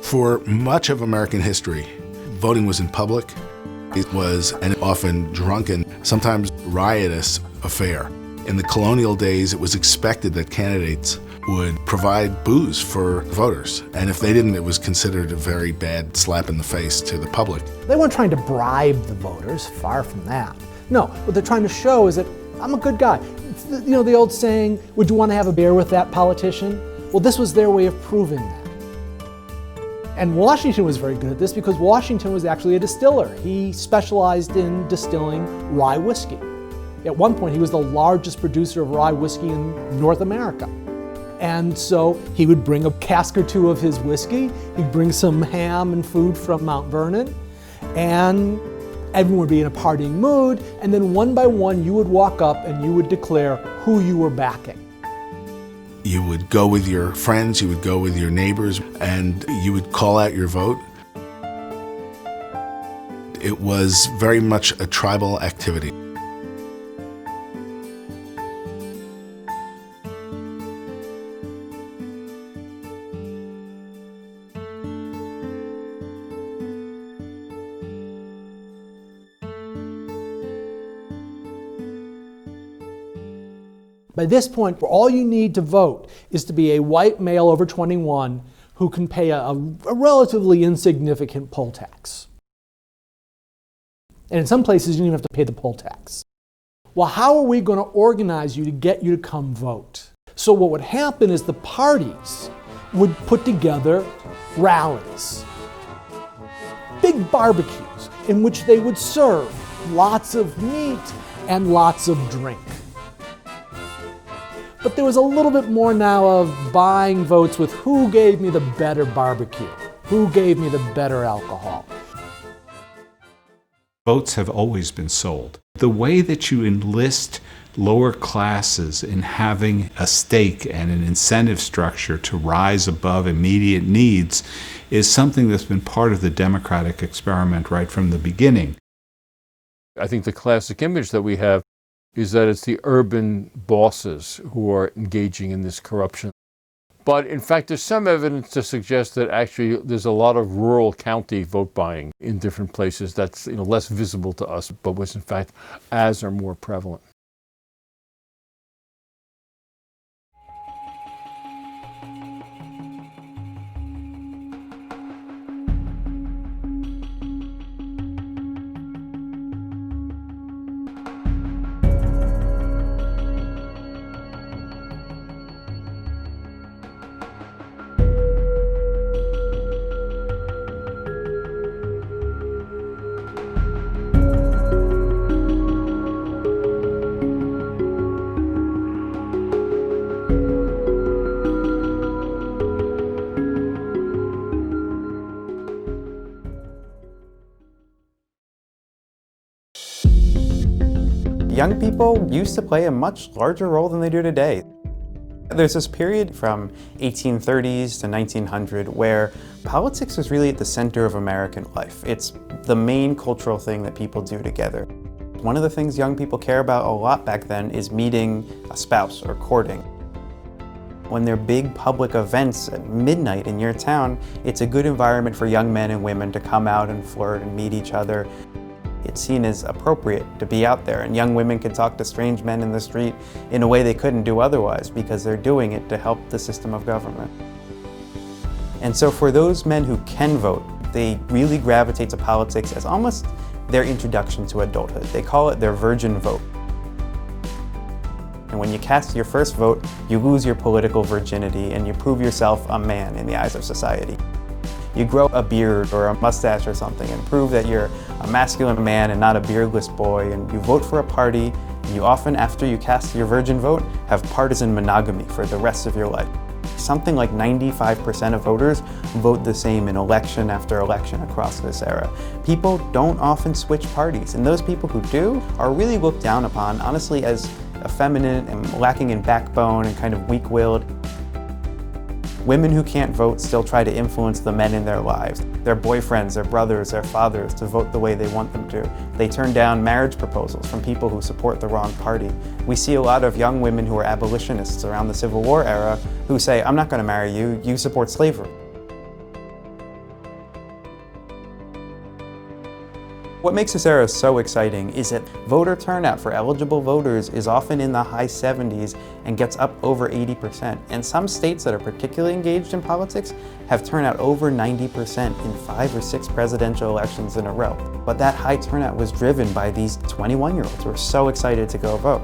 For much of American history, voting was in public. It was an often drunken, sometimes riotous affair. In the colonial days, it was expected that candidates would provide booze for voters. And if they didn't, it was considered a very bad slap in the face to the public. They weren't trying to bribe the voters, far from that. No, what they're trying to show is that I'm a good guy. You know the old saying, would you want to have a beer with that politician? Well, this was their way of proving that. And Washington was very good at this because Washington was actually a distiller. He specialized in distilling rye whiskey. At one point, he was the largest producer of rye whiskey in North America. And so he would bring a cask or two of his whiskey, he'd bring some ham and food from Mount Vernon, and everyone would be in a partying mood, and then one by one you would walk up and you would declare who you were backing. You would go with your friends, you would go with your neighbors, and you would call out your vote. It was very much a tribal activity. By this point, all you need to vote is to be a white male over 21 who can pay a relatively insignificant poll tax. And in some places, you don't even have to pay the poll tax. Well, how are we going to organize you to get you to come vote? So what would happen is the parties would put together rallies, big barbecues in which they would serve lots of meat and lots of drink. But there was a little bit more now of buying votes with who gave me the better barbecue, who gave me the better alcohol. Votes have always been sold. The way that you enlist lower classes in having a stake and an incentive structure to rise above immediate needs is something that's been part of the democratic experiment right from the beginning. I think the classic image that we have is that it's the urban bosses who are engaging in this corruption. But in fact, there's some evidence to suggest that actually there's a lot of rural county vote buying in different places that's less visible to us, but was in fact as or more prevalent. Young people used to play a much larger role than they do today. There's this period from 1830s to 1900 where politics was really at the center of American life. It's the main cultural thing that people do together. One of the things young people care about a lot back then is meeting a spouse or courting. When there are big public events at midnight in your town, it's a good environment for young men and women to come out and flirt and meet each other. It's seen as appropriate to be out there, and young women can talk to strange men in the street in a way they couldn't do otherwise because they're doing it to help the system of government. And so for those men who can vote, they really gravitate to politics as almost their introduction to adulthood. They call it their virgin vote. And when you cast your first vote, you lose your political virginity and you prove yourself a man in the eyes of society. You grow a beard or a mustache or something and prove that you're a masculine man and not a beardless boy, and you vote for a party, and you often, after you cast your virgin vote, have partisan monogamy for the rest of your life. Something like 95% of voters vote the same in election after election across this era. People don't often switch parties, and those people who do are really looked down upon, honestly, as effeminate and lacking in backbone and kind of weak-willed. Women who can't vote still try to influence the men in their lives, their boyfriends, their brothers, their fathers, to vote the way they want them to. They turn down marriage proposals from people who support the wrong party. We see a lot of young women who are abolitionists around the Civil War era who say, I'm not going to marry you, you support slavery. What makes this era so exciting is that voter turnout for eligible voters is often in the high 70s and gets up over 80%. And some states that are particularly engaged in politics have turnout over 90% in 5 or 6 presidential elections in a row. But that high turnout was driven by these 21-year-olds who are so excited to go vote.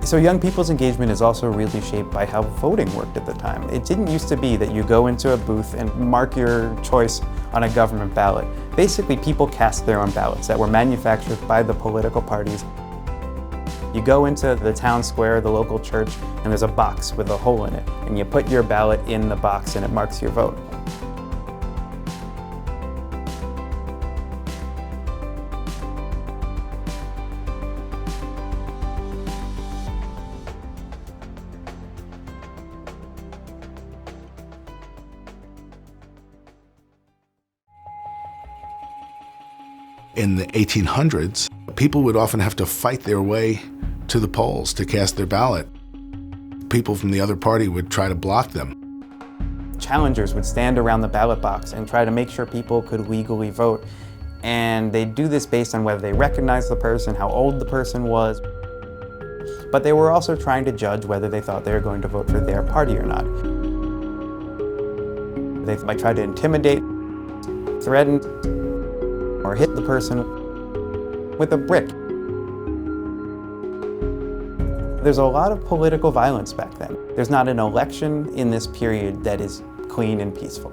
So young people's engagement is also really shaped by how voting worked at the time. It didn't used to be that you go into a booth and mark your choice on a government ballot. Basically, people cast their own ballots that were manufactured by the political parties. You go into the town square, the local church, and there's a box with a hole in it, and you put your ballot in the box and it marks your vote. In the 1800s, people would often have to fight their way to the polls to cast their ballot. People from the other party would try to block them. Challengers would stand around the ballot box and try to make sure people could legally vote. And they'd do this based on whether they recognized the person, how old the person was. But they were also trying to judge whether they thought they were going to vote for their party or not. They might try to intimidate, threaten, or hit the person with a brick. There's a lot of political violence back then. There's not an election in this period that is clean and peaceful.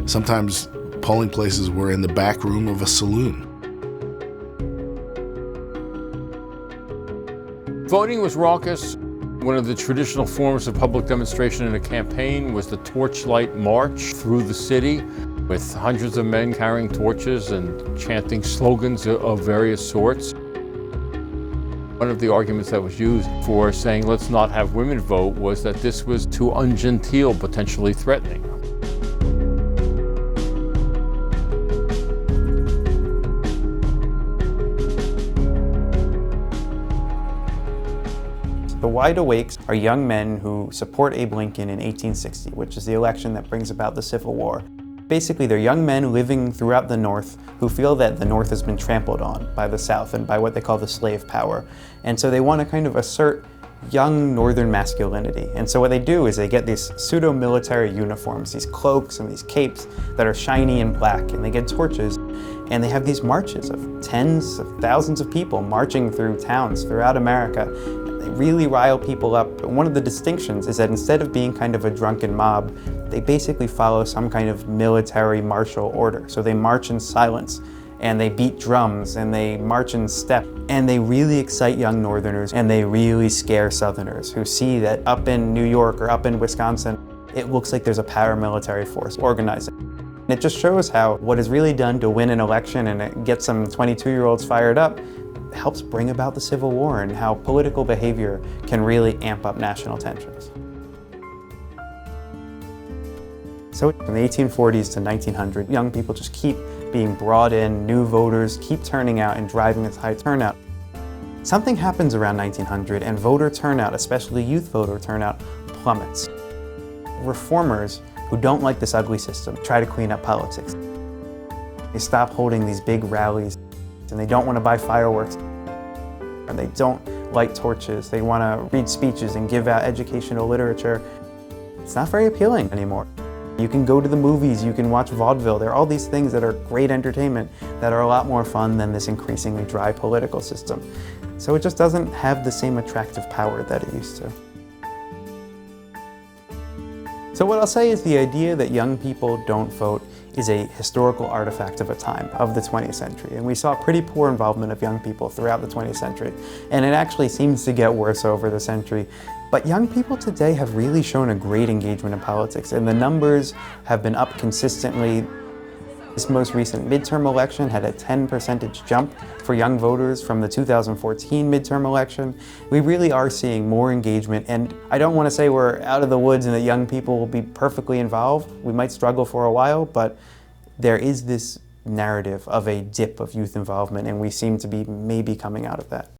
Sometimes polling places were in the back room of a saloon. Voting was raucous. One of the traditional forms of public demonstration in a campaign was the torchlight march through the city with hundreds of men carrying torches and chanting slogans of various sorts. One of the arguments that was used for saying let's not have women vote was that this was too ungenteel, potentially threatening. The Wide Awakes are young men who support Abe Lincoln in 1860, which is the election that brings about the Civil War. Basically, they're young men living throughout the North who feel that the North has been trampled on by the South and by what they call the slave power. And so they want to kind of assert young Northern masculinity. And so what they do is they get these pseudo-military uniforms, these cloaks and these capes that are shiny and black, and they get torches, and they have these marches of tens of thousands of people marching through towns throughout America. They really rile people up. One of the distinctions is that instead of being kind of a drunken mob, they basically follow some kind of military martial order. So they march in silence, and they beat drums, and they march in step, and they really excite young Northerners, and they really scare Southerners who see that up in New York or up in Wisconsin, it looks like there's a paramilitary force organizing. It just shows how what is really done to win an election and get some 22-year-olds fired up helps bring about the Civil War, and how political behavior can really amp up national tensions. So from the 1840s to 1900, young people just keep being brought in, new voters keep turning out and driving this high turnout. Something happens around 1900 and voter turnout, especially youth voter turnout, plummets. Reformers who don't like this ugly system try to clean up politics. They stop holding these big rallies, and they don't want to buy fireworks, and they don't light torches. They want to read speeches and give out educational literature. It's not very appealing anymore. You can go to the movies, you can watch vaudeville. There are all these things that are great entertainment that are a lot more fun than this increasingly dry political system. So it just doesn't have the same attractive power that it used to. So what I'll say is the idea that young people don't vote is a historical artifact of a time, of the 20th century. And we saw pretty poor involvement of young people throughout the 20th century. And it actually seems to get worse over the century. But young people today have really shown a great engagement in politics, and the numbers have been up consistently. This most recent midterm election had a 10% jump for young voters from the 2014 midterm election. We really are seeing more engagement, and I don't want to say we're out of the woods and that young people will be perfectly involved. We might struggle for a while, but there is this narrative of a dip of youth involvement, and we seem to be maybe coming out of that.